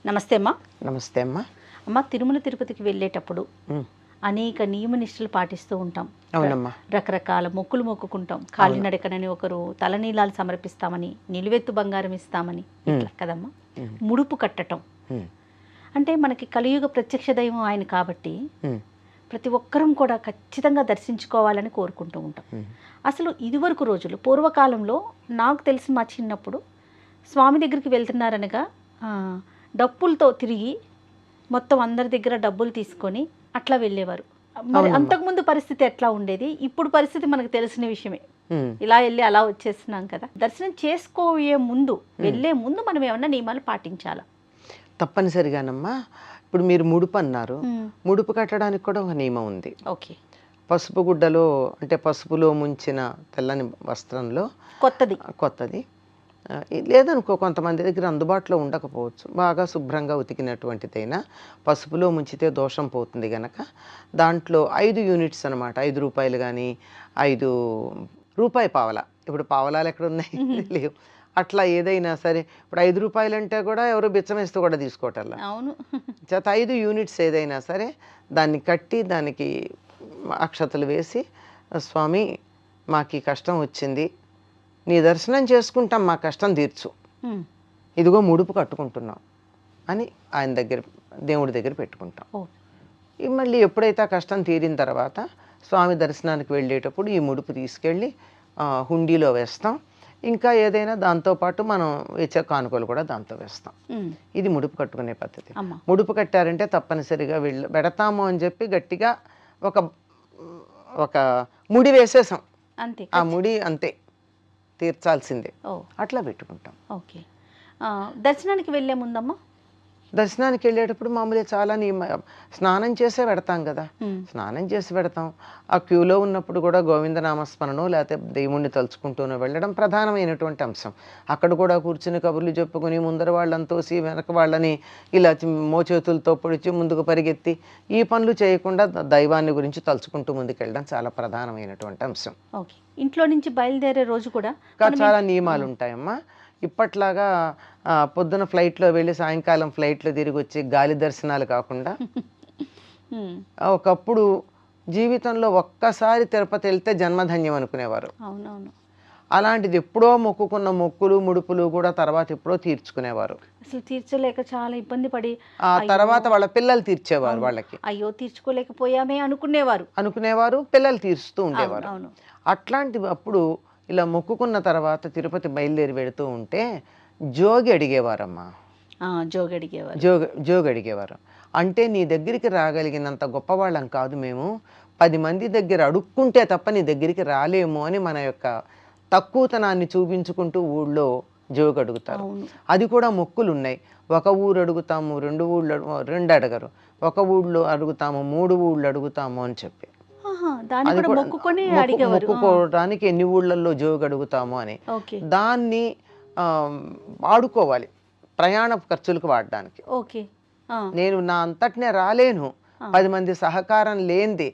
నమస్తే అమ్మా. నమస్తే అమ్మా. అమ్మ, తిరుమల తిరుపతికి వెళ్ళేటప్పుడు అనేక నియమ నిష్టలు పాటిస్తూ ఉంటాం. అవునమ్మా. రకరకాల మొక్కులు మొక్కుకుంటాం. కాలినడకనని ఒకరు తలనీలాలు సమర్పిస్తామని, నిలువెత్తు బంగారం ఇస్తామని, ఇట్లా కదమ్మా. ముడుపు కట్టటం అంటే మనకి కలియుగ ప్రత్యక్ష దైవం ఆయన కాబట్టి ప్రతి ఒక్కరం కూడా ఖచ్చితంగా దర్శించుకోవాలని కోరుకుంటూ ఉంటాం. అసలు ఇదివరకు రోజులు పూర్వకాలంలో నాకు తెలిసి మా చిన్నప్పుడు స్వామి దగ్గరికి వెళ్తున్నారనగా డప్పులతో తిరిగి మొత్తం అందరి దగ్గర డబ్బులు తీసుకొని అట్లా వెళ్ళేవారు. మరి అంతకుముందు పరిస్థితి ఎట్లా ఉండేది? ఇప్పుడు పరిస్థితి మనకు తెలిసిన విషయమే. ఇలా వెళ్ళి అలా వచ్చేస్తున్నాం కదా. దర్శనం చేసుకోయే ముందు, వెళ్ళే ముందు మనం ఏమన్నా నియమాలు పాటించాలా? తప్పనిసరిగానమ్మా. ఇప్పుడు మీరు ముడుపు అన్నారు. ముడుపు కట్టడానికి కూడా ఒక నియమం ఉంది. ఓకే. పసుపు గుడ్డలో అంటే పసుపులో ముంచిన తెల్లని వస్త్రంలో కొత్తది లేదనుకో, కొంతమంది దగ్గర అందుబాటులో ఉండకపోవచ్చు, బాగా శుభ్రంగా ఉతికినటువంటిదైనా పసుపులో ముంచితే దోషం పోతుంది గనక దాంట్లో 5 యూనిట్స్ అనమాట. 5 రూపాయలు కానీ 5 రూపాయి పావలా, ఇప్పుడు పావలాలు ఎక్కడ ఉన్నాయి? లేవు. అట్లా ఏదైనా సరే, ఇప్పుడు 5 రూపాయలు అంటే కూడా ఎవరో బిచ్చం వేస్తూ కూడా తీసుకోవటల్లా. అవును. చేత 5 యూనిట్స్ ఏదైనా సరే దాన్ని కట్టి దానికి అక్షతలు వేసి, స్వామి మాకు ఈ కష్టం వచ్చింది, నీ దర్శనం చేసుకుంటాం, మా కష్టం తీర్చు, ఇదిగో ముడుపు కట్టుకుంటున్నాం అని ఆయన దగ్గర, దేవుడి దగ్గర పెట్టుకుంటాం. మళ్ళీ ఎప్పుడైతే ఆ కష్టం తీరిన తర్వాత స్వామి దర్శనానికి వెళ్ళేటప్పుడు ఈ ముడుపు తీసుకెళ్ళి హుండీలో వేస్తాం. ఇంకా ఏదైనా దాంతోపాటు మనం ఇచ్చే కానుకలు కూడా దాంతో వేస్తాం. ఇది ముడుపు కట్టుకునే పద్ధతి. ముడుపు కట్టారంటే తప్పనిసరిగా పెడతాము అని చెప్పి గట్టిగా ఒక ముడి వేసేసాం, ఆ ముడి అంతే తీర్చాల్సిందే, అట్లా పెట్టుకుంటాం. ఓకే. దర్శనానికి వెళ్ళే ముందమ్మా, దర్శనానికి వెళ్ళేటప్పుడు మామూలుగా చాలా స్నానం చేసే పెడతాం కదా. స్నానం చేసి పెడతాం. ఆ క్యూలో ఉన్నప్పుడు కూడా గోవిందనామస్మరణో లేకపోతే దేవుణ్ణి తలుచుకుంటూనో వెళ్ళడం ప్రధానమైనటువంటి అంశం. అక్కడ కూడా కూర్చుని కబుర్లు చెప్పుకుని ముందర వాళ్ళని తోసి వెనక వాళ్ళని ఇలా మోచేతులతో పొడిచి ముందుకు పరిగెత్తి ఈ పనులు చేయకుండా దైవాన్ని గురించి తలుచుకుంటూ ముందుకెళ్ళడం చాలా ప్రధానమైనటువంటి అంశం. ఓకే. ఇంట్లో నుంచి బయలుదేరే రోజు కూడా చాలా నియమాలు ఉంటాయమ్మా. ఇప్పట్లాగా పొద్దున ఫ్లైట్లో వెళ్ళి సాయంకాలం ఫ్లైట్లో తిరిగి వచ్చి గాలి దర్శనాలు కాకుండా ఒకప్పుడు జీవితంలో ఒక్కసారి తిరుపతి వెళ్తే జన్మధన్యం అనుకునేవారు. అవునవును. అలాంటిది ఎప్పుడో మొక్కుకున్న మొక్కులు ముడుపులు కూడా తర్వాత ఎప్పుడో తీర్చుకునేవారు. అసలు తీర్చలేక చాలా ఇబ్బంది పడి ఆ తర్వాత వాళ్ళ పిల్లలు తీర్చేవారు. వాళ్ళకి అయ్యో తీర్చుకోలేకపోయామే అనుకునేవారు, పిల్లలు తీరుస్తూ ఉండేవారు. అట్లాంటి అప్పుడు ఇలా మొక్కుకున్న తర్వాత తిరుపతి బయలుదేరి వెళుతూ ఉంటే జోగి అడిగేవారమ్మా. జోగి అడిగేవారు. అంటే నీ దగ్గరికి రాగలిగినంత గొప్పవాళ్ళం కాదు మేము, 10 మంది దగ్గర అడుక్కుంటే తప్ప నీ దగ్గరికి రాలేము అని మన యొక్క తక్కువతనాన్ని చూపించుకుంటూ ఊళ్ళో జోగి అడుగుతారు. అది కూడా మొక్కులు ఉన్నాయి. ఒక ఊరు అడుగుతాము, 2 ఊళ్ళు 2 అడగరు, ఒక ఊళ్ళో అడుగుతాము, 3 ఊళ్ళు అడుగుతాము అని చెప్పి మొక్కుకోవడానికి ఎన్ని ఊళ్ళల్లో జోగి అడుగుతాము అని దాన్ని వాడుకోవాలి ప్రయాణ ఖర్చులకు వాడడానికి. నేను నా అంతటినే రాలేను, 10 మంది సహకారం లేనిది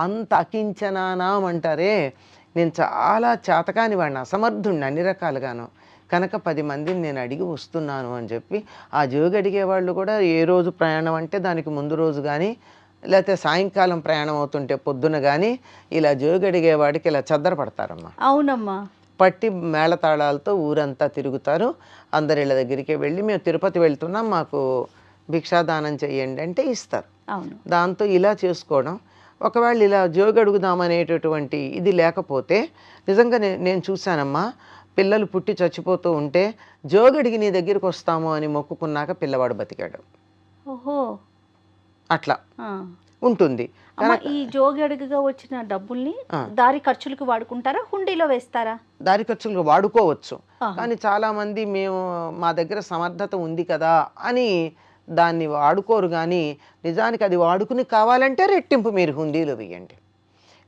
అంత అకించనానాం అంటారే, నేను చాలా చేతకాని వాడిని, అసమర్థుడిని అన్ని రకాలుగాను, కనుక 10 మందిని నేను అడిగి వస్తున్నాను అని చెప్పి ఆ జోగి అడిగేవాళ్ళు కూడా ఏ రోజు ప్రయాణం అంటే దానికి ముందు రోజు కానీ లేకపోతే సాయంకాలం ప్రయాణం అవుతుంటే పొద్దున కానీ ఇలా జోగి అడిగేవాడికి ఇలా చద్దర పడతారమ్మా. అవునమ్మా. పట్టి మేళతాళాలతో ఊరంతా తిరుగుతారు. అందరి ఇళ్ళ దగ్గరికి వెళ్ళి మేము తిరుపతి వెళ్తున్నాం, మాకు భిక్షాదానం చెయ్యండి అంటే ఇస్తారు. దాంతో ఇలా చేసుకోవడం. ఒకవేళ ఇలా జోగి అడుగుదామనేటటువంటి ఇది లేకపోతే నిజంగా నేను చూశానమ్మా, పిల్లలు పుట్టి చచ్చిపోతూ ఉంటే జోగి అడిగి నీ దగ్గరికి వస్తాము అని మొక్కుకున్నాక పిల్లవాడు బతికాడు. ఓహో, అట్లా ఉంటుంది. ఈ జోగి అడుగుగా వచ్చిన డబ్బుల్ని దారి ఖర్చులకు వాడుకుంటారా, హుండీలో వేస్తారా? దారి ఖర్చులకు వాడుకోవచ్చు, కానీ చాలా మంది మేము మా దగ్గర సమర్థత ఉంది కదా అని దాన్ని వాడుకోరు. కానీ నిజానికి అది వాడుకుని కావాలంటే రెట్టింపు మీరు హుండీలో వేయండి.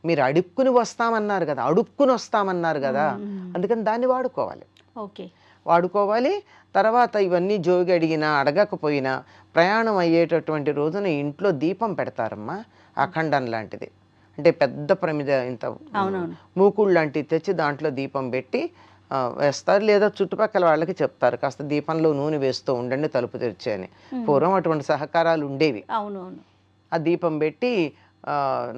మీరు అడుక్కుని వస్తామన్నారు కదా, అడుక్కుని వస్తామన్నారు కదా, అందుకని దాన్ని వాడుకోవాలి. ఓకే, వాడుకోవాలి. తర్వాత ఇవన్నీ జోగి అడిగినా అడగకపోయినా ప్రయాణం అయ్యేటటువంటి రోజున ఇంట్లో దీపం పెడతారమ్మా, అఖండం లాంటిది, అంటే పెద్ద ప్రమిద ఇంత మూకుడు లాంటివి తెచ్చి దాంట్లో దీపం పెట్టి వేస్తారు, లేదా చుట్టుపక్కల వాళ్ళకి చెప్తారు కాస్త దీపంలో నూనె వేస్తూ ఉండండి తలుపు తెరిచి అని. పూర్వం అటువంటి సహకారాలు ఉండేవి. అవునవును. ఆ దీపం పెట్టి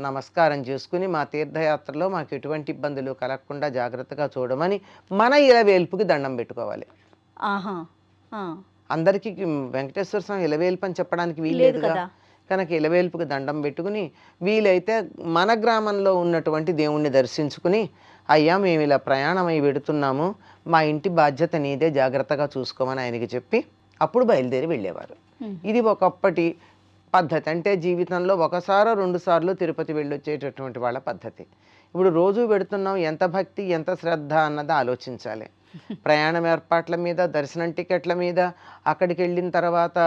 నమస్కారం చేసుకుని మా తీర్థయాత్రలో మాకు ఎటువంటి ఇబ్బందులు కలగకుండా జాగ్రత్తగా చూడమని మన ఇలవేల్పుకి దండం పెట్టుకోవాలి. ఆహా. ఆ. అందరికీ వెంకటేశ్వర స్వామి ఇలవేల్పు అని చెప్పడానికి లేదు వీల్లేదుగా, కదా. కనుక ఇలవేల్పుకి దండం పెట్టుకుని వీలైతే మన గ్రామంలో ఉన్నటువంటి దేవుణ్ణి దర్శించుకుని, అయ్యా మేము ఇలా ప్రయాణం అయి పెడుతున్నాము, మా ఇంటి బాధ్యత నీదే, జాగ్రత్తగా చూసుకోమని ఆయనకి చెప్పి అప్పుడు బయలుదేరి వెళ్ళేవారు. ఇది ఒకప్పటి పద్ధతి. అంటే జీవితంలో ఒకసారో 2 సార్లు తిరుపతి వెళ్ళొచ్చేటటువంటి వాళ్ళ పద్ధతి. ఇప్పుడు రోజు పెడుతున్నాం, ఎంత భక్తి ఎంత శ్రద్ధ అన్నది ఆలోచించాలి. ప్రయాణం ఏర్పాట్ల మీద, దర్శనం టికెట్ల మీద, అక్కడికి వెళ్ళిన తర్వాత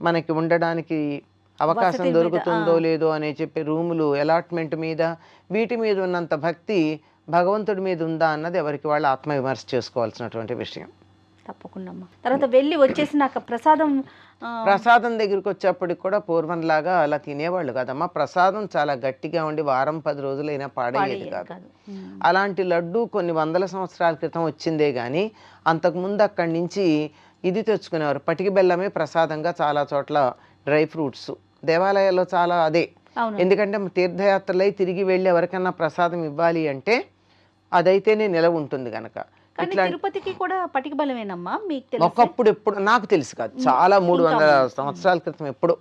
మనకి ఉండడానికి అవకాశం దొరుకుతుందో లేదో అని చెప్పి రూములు అలాట్మెంట్ మీద, వీటి మీద ఉన్నంత భక్తి భగవంతుడి మీద ఉందా అన్నది ఎవరికి వాళ్ళు ఆత్మవిమర్శ చేసుకోవాల్సినటువంటి విషయం. తప్పకుండా అమ్మా. తర్వాత వెళ్ళి వచ్చేసినాక ప్రసాదం దగ్గరికి వచ్చేప్పటికి కూడా పూర్వంలాగా అలా తినేవాళ్ళు కదమ్మా. ప్రసాదం చాలా గట్టిగా ఉండి వారం 10 రోజులైనా పాడయ్యేది కాదు. అలాంటి లడ్డు కొన్ని వందల సంవత్సరాల క్రితం వచ్చిందే కానీ అంతకుముందు అక్కడి నుంచి ఇది తెచ్చుకునేవారు. పటికి బెల్లమే ప్రసాదంగా చాలా చోట్ల, డ్రై ఫ్రూట్స్ దేవాలయాల్లో చాలా అదే. ఎందుకంటే తీర్థయాత్రలై తిరిగి వెళ్ళి ఎవరికన్నా ప్రసాదం ఇవ్వాలి అంటే అదైతేనే నిలవ ఉంటుంది కనుక. తిరుపతికి కూడా పటిక బలమేనమ్మా మీకు తెలుసు? ఒకప్పుడు ఎప్పుడు నాకు తెలుసు కాదు, చాలా 300 సంవత్సరాల క్రితం ఎప్పుడు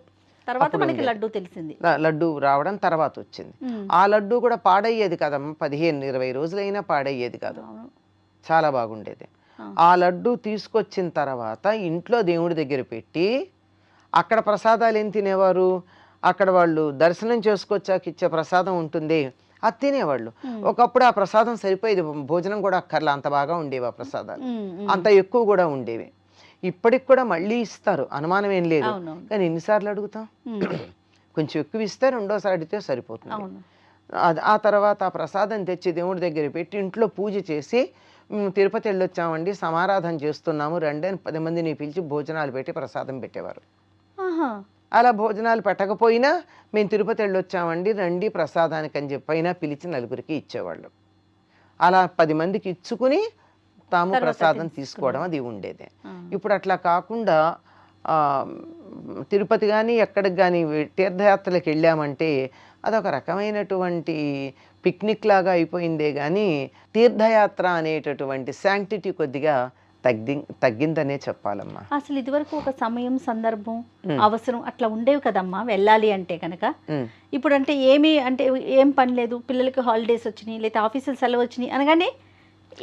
తర్వాత మనకి లడ్డు తెలిసింది. లడ్డు రావడం తర్వాత వచ్చింది. ఆ లడ్డు కూడా పాడయ్యేది కదమ్మా, 15-20 రోజులైనా పాడయ్యేది కాదు, చాలా బాగుండేది. ఆ లడ్డు తీసుకొచ్చిన తర్వాత ఇంట్లో దేవుడి దగ్గర పెట్టి అక్కడ ప్రసాదాలు ఏం తినేవారు, అక్కడ వాళ్ళు దర్శనం చేసుకొచ్చాక ఇచ్చే ప్రసాదం ఉంటుంది, అది తినేవాళ్ళు. ఒకప్పుడు ఆ ప్రసాదం సరిపోయేది, భోజనం కూడా అక్కర్లా, అంత బాగా ఉండేవి ఆ ప్రసాదాలు, అంత ఎక్కువ కూడా ఉండేవి. ఇప్పటికి కూడా మళ్ళీ ఇస్తారు, అనుమానం ఏం లేదు. కానీ ఎన్నిసార్లు అడుగుతాం? కొంచెం ఎక్కువ ఇస్తే రెండోసారి అడిగితే సరిపోతుంది. ఆ తర్వాత ఆ ప్రసాదం తెచ్చి దేవుడి దగ్గర పెట్టి ఇంట్లో పూజ చేసి, తిరుపతి వెళ్ళొచ్చామండి, సమారాధన చేస్తున్నాము రండి అని 10 మందిని పిలిచి భోజనాలు పెట్టి ప్రసాదం పెట్టేవారు. అలా భోజనాలు పెట్టకపోయినా మేము తిరుపతి వెళ్ళొచ్చామండి రండి ప్రసాదానికి అని చెప్పైనా పిలిచి నలుగురికి ఇచ్చేవాళ్ళు. అలా 10 మందికి ఇచ్చుకుని తాము ప్రసాదం తీసుకోవడం అది ఉండేది. ఇప్పుడు అట్లా కాకుండా తిరుపతి కానీ ఎక్కడికి కానీ తీర్థయాత్రలకు వెళ్ళామంటే అదొక రకమైనటువంటి పిక్నిక్ లాగా అయిపోయిందే కానీ తీర్థయాత్ర అనేటటువంటి శాంక్టిటీ కొద్దిగా తగ్గిందనే చెప్పాలమ్మా. అసలు ఇదివరకు ఒక సమయం, సందర్భం, అవసరం అట్లా ఉండేవి కదమ్మా వెళ్ళాలి అంటే కనుక. ఇప్పుడు అంటే ఏం పని లేదు, పిల్లలకి హాలిడేస్ వచ్చినాయి లేదా ఆఫీసులు సెలవు వచ్చినాయి అనగానే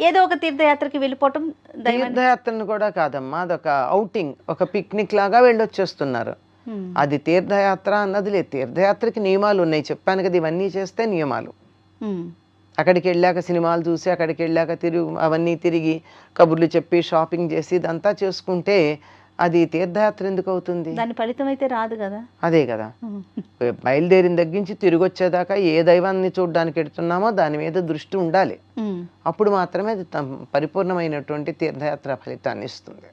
ఏదో ఒక తీర్థయాత్రకి వెళ్ళిపోవటం. తీర్థయాత్రను కూడా కాదమ్మా, అదొక అవుటింగ్, ఒక పిక్నిక్ లాగా వెళ్ళొచ్చేస్తున్నారు. అది తీర్థయాత్ర అన్నది లేదు. తీర్థయాత్రకి నియమాలు ఉన్నాయి, చెప్పాను కదా, ఇవన్నీ చేస్తే నియమాలు. అక్కడికి వెళ్ళాక సినిమాలు చూసి, అక్కడికి వెళ్ళాక అవన్నీ తిరిగి కబుర్లు చెప్పి షాపింగ్ చేసి ఇదంతా చేసుకుంటే అది తీర్థయాత్ర ఎందుకు అవుతుంది? దాని ఫలితం అయితే రాదు కదా. అదే కదా, బయలుదేరిన దగ్గర నుంచి తిరిగి వచ్చేదాకా ఏ దైవాన్ని చూడడానికి వెళ్తున్నామో దాని మీద దృష్టి ఉండాలి. అప్పుడు మాత్రమే అది పరిపూర్ణమైనటువంటి తీర్థయాత్ర ఫలితాన్ని ఇస్తుంది.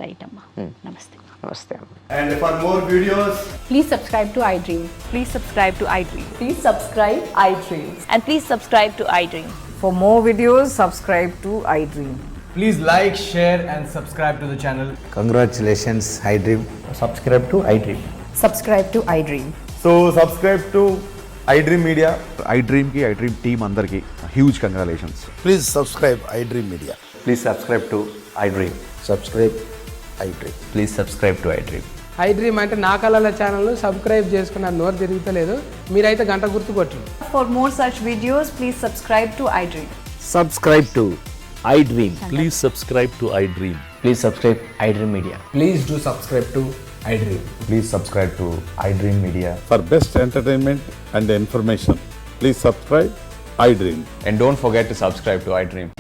రైట్ అమ్మా. నమస్తే. నమస్తే. And for more videos, please subscribe to iDream. Please subscribe to iDream. Please subscribe iDream. And please subscribe to iDream. For more videos, subscribe to iDream. please like, share and subscribe to the channel. Congratulations, iDream. Subscribe to iDream. Subscribe to iDream. So subscribe to iDream Media. iDream ki iDream team andarki huge congratulations. Please subscribe iDream Media. Please subscribe to iDream. Subscribe iDream. Please subscribe to iDream. iDream అంటే నా కళల ఛానల్ను subscribe చేసుకున్న నోరు తిరుగుతలేదు, మీరైతే గంట గుర్తు కొట్టండి. For more such videos, please subscribe to iDream. Subscribe to iDream. Please subscribe to iDream. Please subscribe iDream Media. Please do subscribe to iDream. Please subscribe to iDream Media. For best entertainment and information, please subscribe iDream. And don't forget to subscribe to iDream.